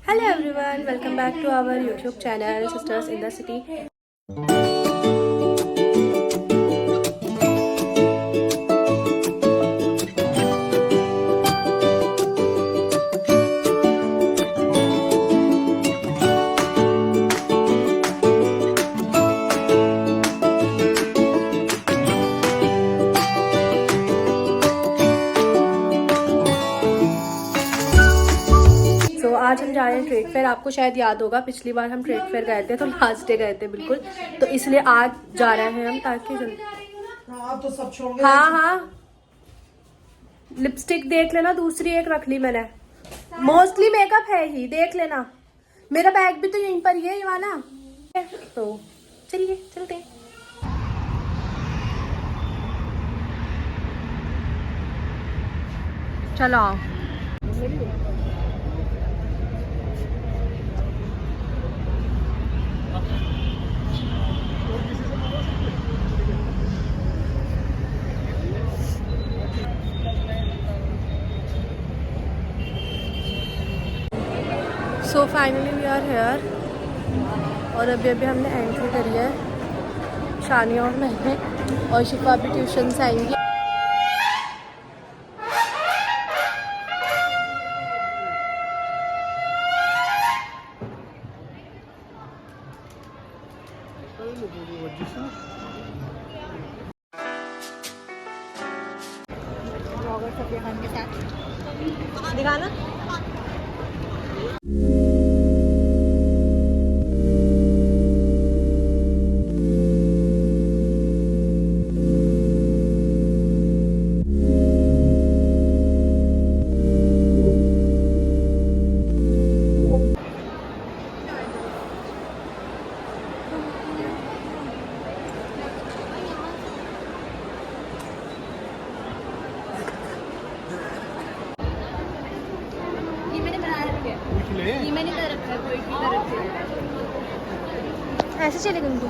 Hello everyone, welcome back to our YouTube channel Sisters in the City. आज हम जा रहे हैं ट्रेड फेयर। आपको शायद याद होगा पिछली बार हम ट्रेड फेयर गए थे तो लास्ट डे गए थे बिल्कुल, तो इसलिए आज जा रहे हैं हम ताकि तो सब छोड़ हाँ लिपस्टिक देख लेना, दूसरी एक रख ली मैंने। मोस्टली मेकअप है ही, देख लेना। मेरा बैग भी तो यहीं पर ही है ये वाला, तो चलिए चलते हैं। चलो so finally we are here और अभी हमने एंट्री करी है। शानिया और मैंने और शिफा भी ट्यूशन से आएंगी। दिखाना ये मैंने कर रखा है, कोई भी कर रखा है। ऐसे चलेगा उनको।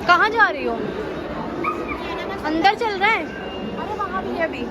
कहाँ जा रही हो? अंदर चल रहा है? अरे वहाँ भी है अभी।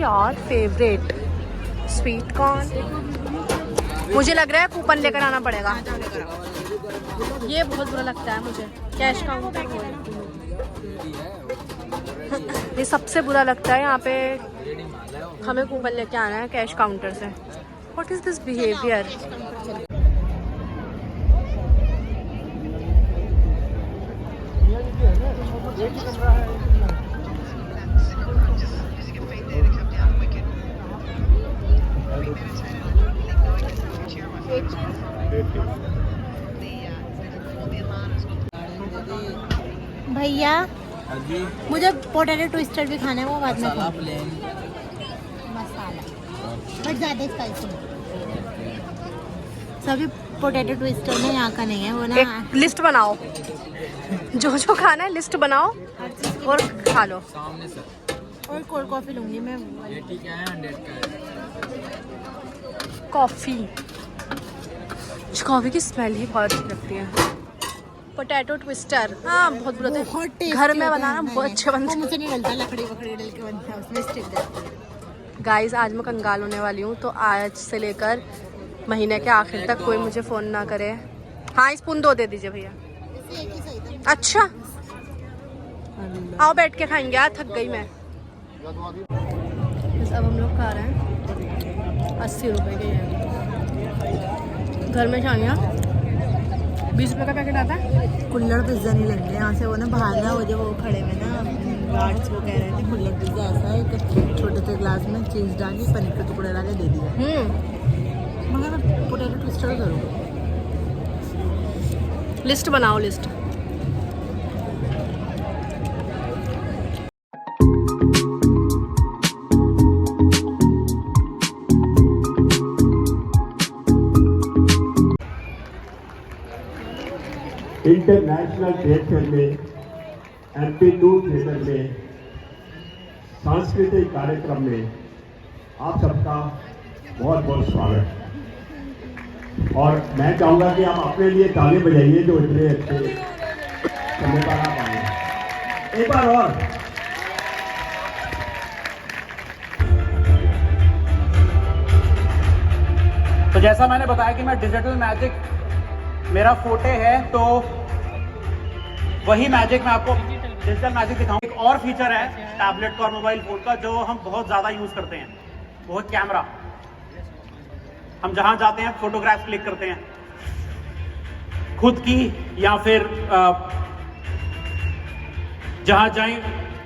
यार फेवरेट स्वीट कॉर्न, मुझे लग रहा है कूपन लेकर आना पड़ेगा। ये बहुत बुरा लगता है मुझे, कैश काउंटर हो। ये सबसे बुरा लगता है, यहाँ पे हमें कूपन लेके आना है कैश काउंटर से। What is this behaviour? भैया मुझे पोटैटो ट्विस्टर भी खाना है, वो बाद में मसाला बट ज़्यादा स्पाइसी। सभी पोटैटो ट्विस्टर में यहाँ का नहीं है वो ना। एक लिस्ट बनाओ, जो जो खाना है लिस्ट बनाओ और खा लो। और कोल्ड कॉफ़ी लूँगी मैं। ये ठीक है, 100 का है। कॉफ़ी, कॉफ़ी की स्मेल ही बहुत अच्छी लगती है। पोटैटो ट्विस्टर, हाँ बहुत बुरा था, घर में बनाना बहुत अच्छे बनते हैं। मुझे नहीं मिलता, लकड़ी वकड़ी डल के बनता है उसमें स्टिक जाती है। गाइस आज मैं कंगाल होने वाली हूँ, तो आज से लेकर महीने के आखिर तक कोई मुझे फ़ोन ना करे। हाँ स्पून 2 दे दीजिए भैया। एक ही सही था। अच्छा आओ बैठ के खाएंगे, यार थक गई मैं। बस अब हम लोग खा रहे हैं, 80 रुपए के हैं। घर में खाएंगे 20 रुपए का पैकेट आता है। कुल्लड़ पिज्जा नहीं लेंगे यहाँ से, वो ना बाहर ना वो जो वो खड़े हुए ना गार्ड्स वो कह रहे थे कुल्लड़ पिज्जा ऐसा है, एक छोटे से ग्लास में चीज़ डाली, पनीर के टुकड़े डाले, दे दिया। मगर पोटैटो ट्विस्टर करूँगा। लिस्ट बनाओ, लिस्ट। इंटरनेशनल ट्रेड फेयर में MP2 थिएटर में सांस्कृतिक कार्यक्रम में आप सबका बहुत बहुत स्वागत है। और मैं चाहूँगा कि आप अपने लिए ताली बजाइए जो इतने अच्छे समय पर आप आए। एक बार और तो जैसा मैंने बताया कि मैं डिजिटल मैजिक मेरा फोटे है, तो वही मैजिक मैं आपको डिजिटल मैजिक दिखाऊं। एक और फीचर है टैबलेट का और मोबाइल फोन का जो हम बहुत ज़्यादा यूज़ करते हैं, वो है कैमरा। हम जहां जाते हैं फोटोग्राफ क्लिक करते हैं, खुद की या फिर जहां जाएं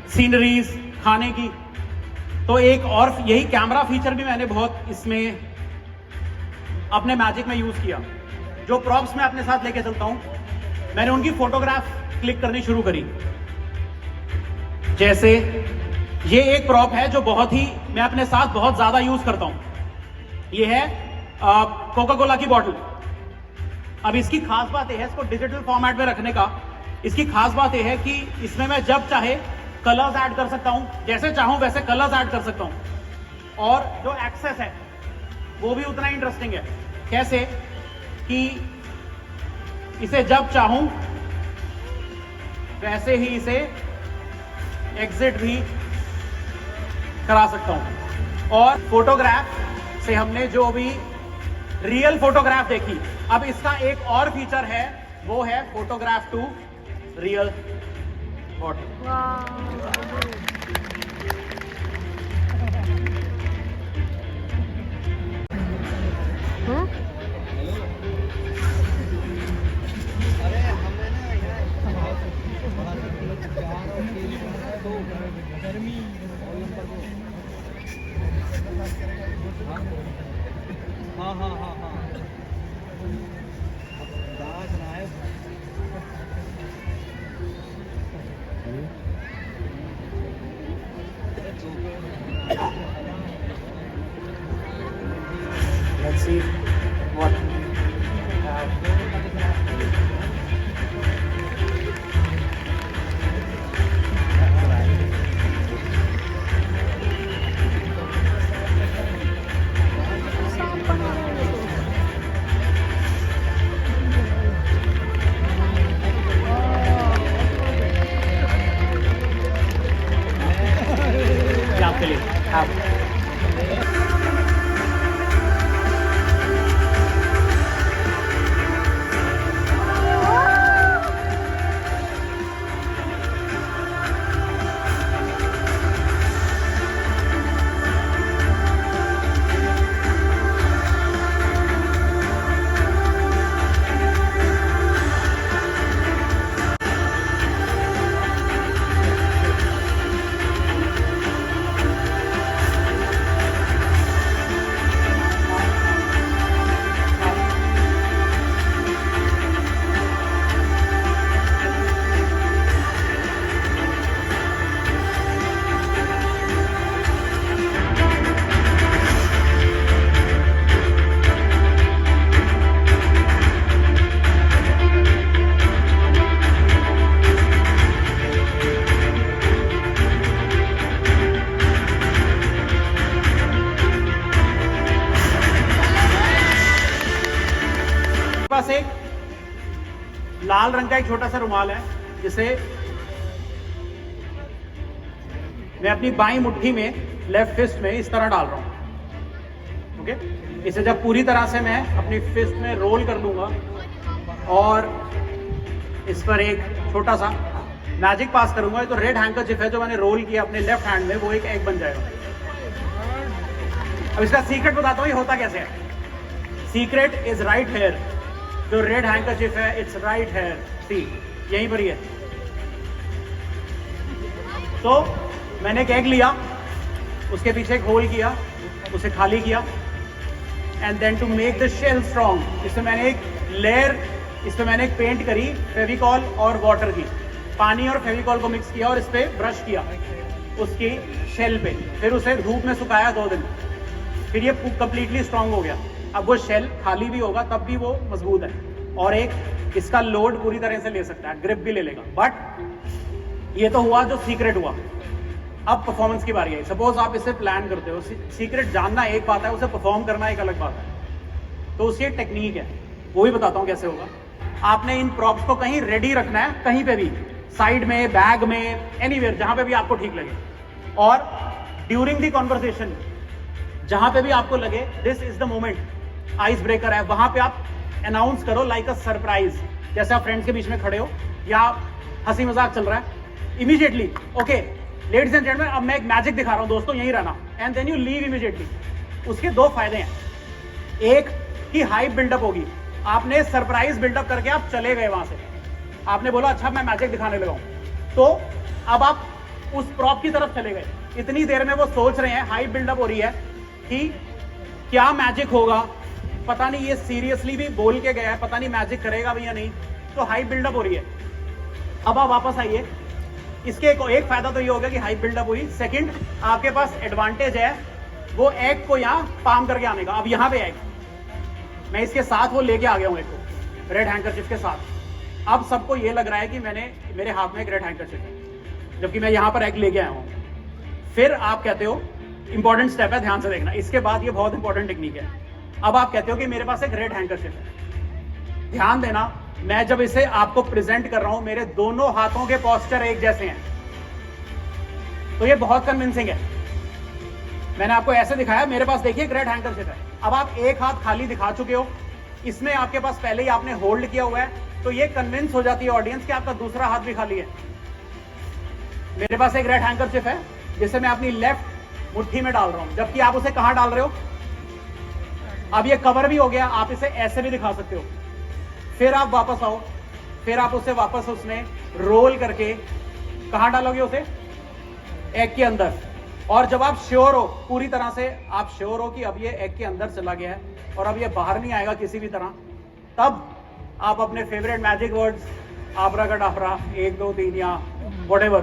सीनरीज, खाने की। तो एक और यही कैमरा फीचर भी मैंने बहुत इसमें अपने मैजिक में यूज़ किया। जो प्रॉप्स मैं अपने साथ लेके चलता हूं, मैंने उनकी फोटोग्राफ क्लिक करनी शुरू करी। जैसे ये एक प्रॉप है जो बहुत ही मैं अपने साथ बहुत ज्यादा यूज करता हूं। ये है कोका कोला की बॉटल। अब इसकी खास बात यह है, इसको डिजिटल फॉर्मेट में रखने का इसकी खास बात यह है कि इसमें मैं जब चाहे कलर्स ऐड कर सकता हूं, जैसे चाहूं वैसे कलर्स ऐड कर सकता हूं। और जो एक्सेस है वो भी उतना इंटरेस्टिंग है। कैसे कि इसे जब चाहूं वैसे ही इसे एग्जिट भी करा सकता हूं। और फोटोग्राफ से हमने जो भी रियल फोटोग्राफ देखी, अब इसका एक और फीचर है, वो है photograph to real photo. Let's see what we have. आपके लिए आप पास एक लाल रंग का एक छोटा सा रुमाल है, जिसे मैं अपनी बाईं मुट्ठी में, लेफ्ट फिस्ट में इस तरह डाल रहा हूं। ओके, इसे जब पूरी तरह से मैं अपनी फिस्ट में रोल कर लूंगा और इस पर एक छोटा सा मैजिक पास करूंगा, तो रेड हैंकरचिफ है जो मैंने रोल किया अपने लेफ्ट हैंड में, वो एक एग बन जाएगा। अब इसका सीक्रेट बताता हूं ये होता कैसे है। Secret is right here. जो रेड हैंकरचिफ है इट्स राइट हेयर, सी यहीं पर ही है। तो मैंने एक एग लिया, उसके पीछे एक होल किया, उसे खाली किया, and then to make the shell strong, इसमें मैंने एक लेयर, इस पे मैंने एक पेंट करी फेविकॉल और वाटर की, पानी और फेविकॉल को मिक्स किया और इस पे ब्रश किया उसकी शेल पे, फिर उसे धूप में सुखाया 2 दिन, फिर ये कंप्लीटली स्ट्रांग हो गया। अब वो शेल खाली भी होगा तब भी वो मजबूत है, और एक इसका लोड पूरी तरह से ले सकता है, ग्रिप भी ले लेगा। बट ये तो हुआ जो सीक्रेट हुआ। अब परफॉर्मेंस की बारी है। सपोज आप इसे प्लान करते हो, सीक्रेट जानना एक बात है, उसे परफॉर्म करना एक अलग बात है। तो उसकी एक टेक्निक है, वो भी बताता हूँ कैसे होगा। आपने इन प्रॉप्स को कहीं रेडी रखना है, कहीं पे भी, साइड में, बैग में, एनीवेयर, जहां पे भी आपको ठीक लगे। और ड्यूरिंग द कॉन्वर्सेशन जहां पे भी आपको लगे this is the moment, ice breaker है, वहां पे आप अनाउंस करो लाइक अ सरप्राइज। जैसे आप फ्रेंड्स के बीच में खड़े हो या हंसी मजाक चल रहा है, immediately okay ladies and gentleman, अब मैं एक मैजिक दिखा रहा हूं दोस्तों, यहीं रहना, and then you leave immediately. उसके 2 फायदे हैं। एक कि हाइप बिल्डअप होगी, आपने सरप्राइज बिल्डअप करके आप चले गए वहां से, आपने बोला अच्छा मैं मैजिक दिखाने लगा हूं, तो अब आप उस प्रॉप की तरफ चले गए। इतनी देर में वो सोच रहे हैं, हाइप बिल्डअप हो रही है कि क्या मैजिक होगा, पता नहीं ये सीरियसली भी बोल के गया है, पता नहीं मैजिक करेगा भी या नहीं, तो हाइप बिल्डअप हो रही है। अब आप वापस आइए, इसके एक फायदा तो ये होगा कि हाइप बिल्डअप हुई। सेकंड, आपके पास एडवांटेज है वो एग को यहाँ पाम करके आने का। अब यहाँ पे एग मैं इसके साथ वो लेके आ गया हूँ, एक को रेड हैंकरचिफ के साथ। अब सबको ये लग रहा है कि मेरे हाथ में एक रेड हैंकरचिफ है, जबकि मैं यहाँ पर एग लेके आया हूँ। फिर आप कहते हो, इंपॉर्टेंट स्टेप है, ध्यान से देखना, इसके बाद ये बहुत इंपॉर्टेंट टेक्निक है। अब आप कहते हो कि मेरे पास एक रेड हैंकरचिफ है। ध्यान देना, मैं जब इसे आपको प्रेजेंट कर रहा हूं, मेरे दोनों हाथों के पोस्चर एक जैसे हैं, तो ये बहुत कन्विंसिंग है। मैंने आपको ऐसे दिखाया, मेरे पास देखिए एक रेड हैंकरचिफ है। अब आप एक हाथ खाली दिखा चुके हो, इसमें आपके पास पहले ही आपने होल्ड किया हुआ है, तो ये कन्विंस हो जाती है ऑडियंस कि आपका दूसरा हाथ भी खाली है। मेरे पास एक रेड हैंकरचिफ है जिसे मैं अपनी लेफ्ट मुट्ठी में डाल रहा हूं, जबकि आप उसे कहां डाल रहे हो? अब ये कवर भी हो गया, आप इसे ऐसे भी दिखा सकते हो। फिर आप वापस आओ, फिर आप उसे वापस उसमें रोल करके कहां डालोगे उसे? एग के अंदर। और जब आप श्योर हो, पूरी तरह से आप श्योर हो कि अब ये एग के अंदर चला गया है और अब ये बाहर नहीं आएगा किसी भी तरह, तब आप अपने फेवरेट मैजिक वर्ड्स आब्राकाडाब्रा 1 2 3 या व्हाटएवर,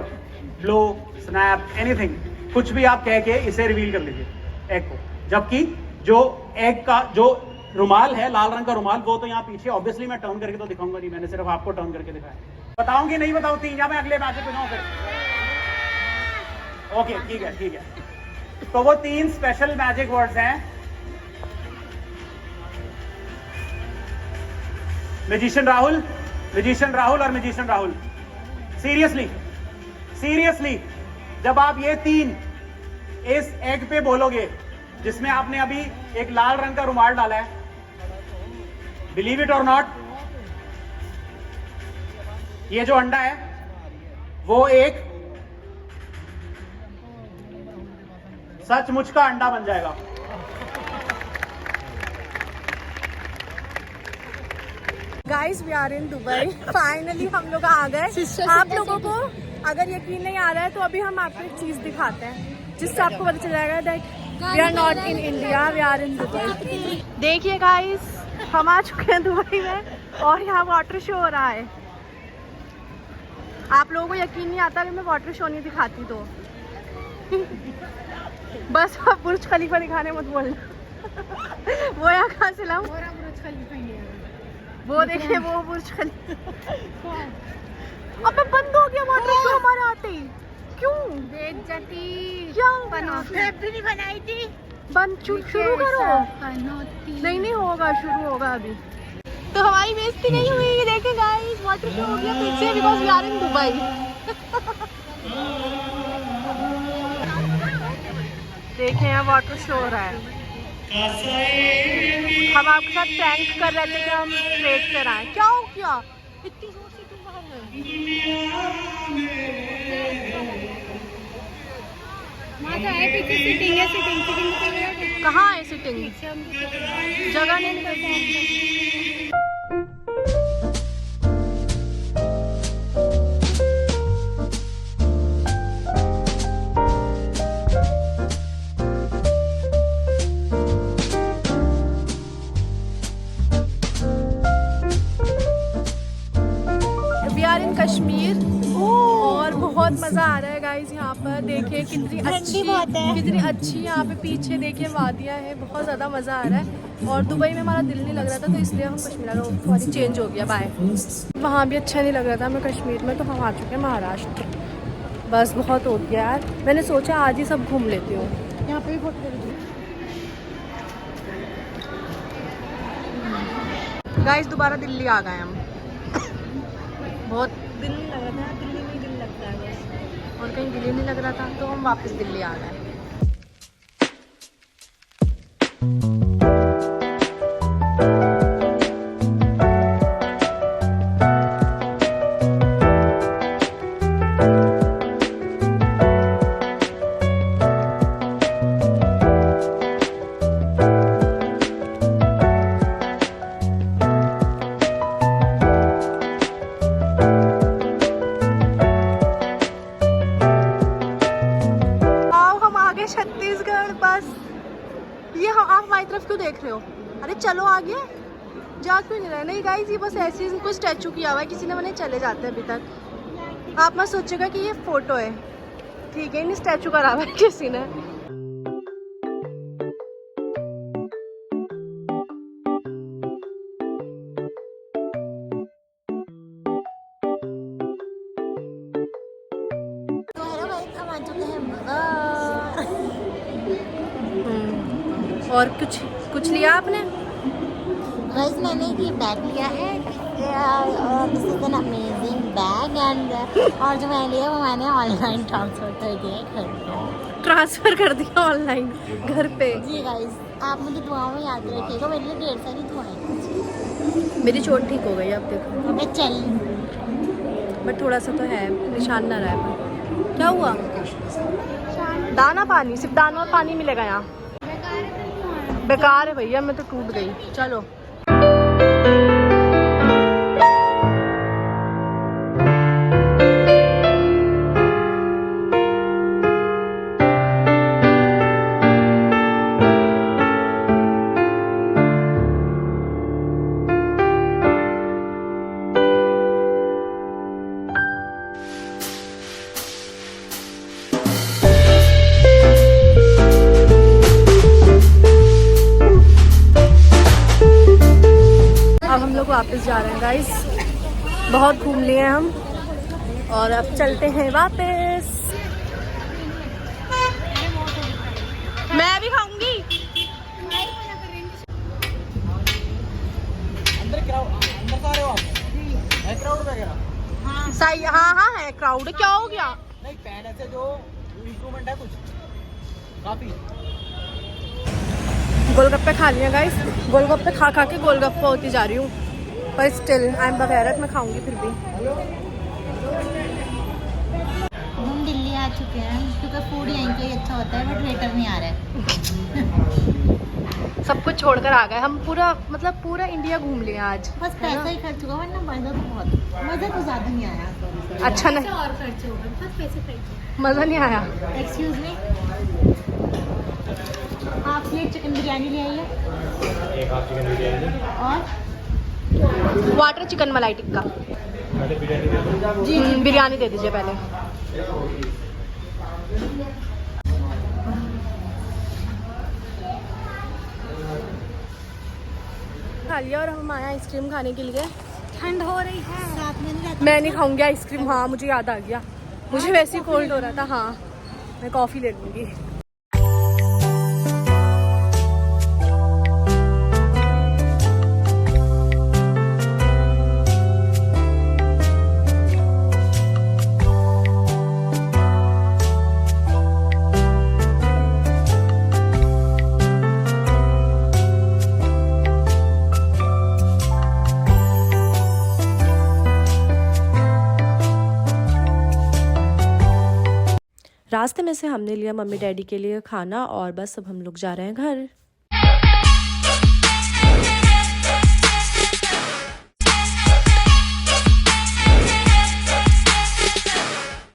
ब्लो, स्नैप, एनीथिंग, कुछ भी आप कह के इसे रिवील कर लीजिए एग को। जबकि जो एग का जो रुमाल है, लाल रंग का रुमाल, वो तो यहाँ पीछे, ऑब्वियसली मैं टर्न करके तो दिखाऊंगा नहीं, मैंने सिर्फ आपको टर्न करके दिखाया। बताऊंगी नहीं बताऊं? 3 या मैं अगले मैजिक पे जाऊं फिर? ओके ठीक है, ठीक है। तो वो 3 स्पेशल मैजिक वर्ड्स हैं, मैजिशियन राहुल, मैजिशियन राहुल और मैजिशियन राहुल। सीरियसली सीरियसली, जब आप ये 3 इस एग पे बोलोगे, जिसमें आपने अभी एक लाल रंग का रुमाल डाला है, बिलीव इट और नॉट, ये जो अंडा है वो एक सचमुच का अंडा बन जाएगा। Guys we are in Dubai, finally हम लोग आ गए। आप लोगों को अगर यकीन नहीं आ रहा है तो अभी हम आपको एक चीज दिखाते हैं जिससे आपको पता चल जाएगा that we are not in India, we are in Dubai. देखिए गाइस, हम आ चुके हैं दुबई में और यहाँ वाटर शो हो रहा है। आप लोगों को यकीन नहीं आता कि मैं वाटर शो नहीं दिखाती तो बस आप बुर्ज खलीफा दिखाने मत बोलना वो यहाँ कहाँ से लाऊं? वो देखिए, वो बुर्ज खलीफा। अबे बंद हो गया वाटर शो हमारे आते ही। क्यों? बेइज्जती। क्या नहीं बनाई थी? बंद, शुरू करो। नहीं होगा, शुरू होगा अभी। तो हमारी बेइज्जती नहीं हुई। ये देखें गाइस, वाटर शो हो गया फिर से, because we are in Dubai. देखें यहाँ वाटर शो हो रहा है। हम आपके साथ प्रैंक कर रहे थे कि हम स्ट्रेट से आए। क्या हो गया? इतनी जोर से क्यों बाहर है? सिटिंग है, सिटिंग कहाँ है सिटिंग? जगह नहीं निकलती। वी आर इन कश्मीर और बहुत मज़ा आ रहा है गाइस। यहाँ पर देखिए कितनी अच्छी यहाँ पे पीछे देखिए वादियाँ हैं। बहुत ज़्यादा मज़ा आ रहा है। और दुबई में हमारा दिल नहीं लग रहा था तो इसलिए हम कश्मीर आ गए। थोड़ी चेंज हो गया बाय। वहाँ भी अच्छा नहीं लग रहा था हमें कश्मीर में, तो हम आ चुके हैं महाराष्ट्र। बस बहुत हो गया यार। मैंने सोचा आज ही सब घूम लेती हूँ। यहाँ पे भी बहुत गाइस दोबारा दिल्ली आ गए हम। बहुत दिल नहीं लग रहा था, दिल्ली में ही दिल लगता है बस, और कहीं दिल नहीं लग रहा था तो हम वापस दिल्ली आ गए। छत्तीसगढ़ बस। ये आप हमारी तरफ क्यों देख रहे हो? अरे चलो आगे, जा क्यों नहीं रहे? नहीं गाइस, ये बस ऐसे ही कोई स्टैचू किया हुआ है किसी ने, मैंने चले जाते हैं अभी तक। आप मत सोचेगा कि ये फोटो है, ठीक है? नहीं, स्टैचू करा हुआ है किसी ने। और कुछ लिया आपने? गाइस मैंने ये बैग लिया है, this is an amazing bag and और जो मैंने लिया वो मैंने ऑनलाइन ट्रांसफर कर दिया है घर पे। ट्रांसफर कर दिया ऑनलाइन घर पे? जी गाइस, आप मुझे दुआओं में याद रखिएगा, मेरे लिए ढेर सारी दुआएं। मेरी चोट ठीक हो गई अब देखो। मैं चल बट थोड़ा सा तो है, निशान ना रहा है। क्या हुआ? दाना पानी, सिर्फ दाना और पानी मिलेगा यहाँ? बेकार है भैया, मैं तो टूट गई। चलो वापस जा रहे हैं गाइस। बहुत घूम लिए हैं हम और अब चलते हैं वापस। मैं भी खाऊंगी। सही, हाँ है क्राउड। क्या हो गया? नहीं, पहले से जो इम्प्रूवमेंट है कुछ काफी। गोलगप्पे खा लिए गाइस। गोलगप्पे खा के गोलगप्पे होती जा रही हूँ, पर स्टिल आई एम बगैरत, मैं खाऊंगी फिर भी। हम दिल्ली आ चुके हैं क्योंकि फूड यहीं का ही अच्छा होता है, बट वेटर नहीं आ रहा है। सब कुछ छोड़कर आ गए हम। पूरा इंडिया घूम लिया आज। बस पैसा ही खर्च हुआ, वरना मज़ा तो ज़्यादा नहीं आया। अच्छा नहीं, और खर्च होगा, बस पैसे खर्च। मज़ा नहीं आया। Excuse me, half plate chicken biryani ले आइए। एक हाफ चिकन बिरयानी और वाटर चिकन मलाई टिक्का। जी बिरयानी दे दीजिए पहले। खा लिया और हम आए आइसक्रीम खाने के लिए। ठंड हो रही है, साथ में नहीं रहती। मैं नहीं खाऊंगी आइसक्रीम। हाँ मुझे याद आ गया, मुझे वैसे ही कोल्ड हो रहा था। हाँ मैं कॉफ़ी ले लूँगी। रास्ते में से हमने लिया मम्मी डैडी के लिए खाना और बस अब हम लोग जा रहे हैं घर।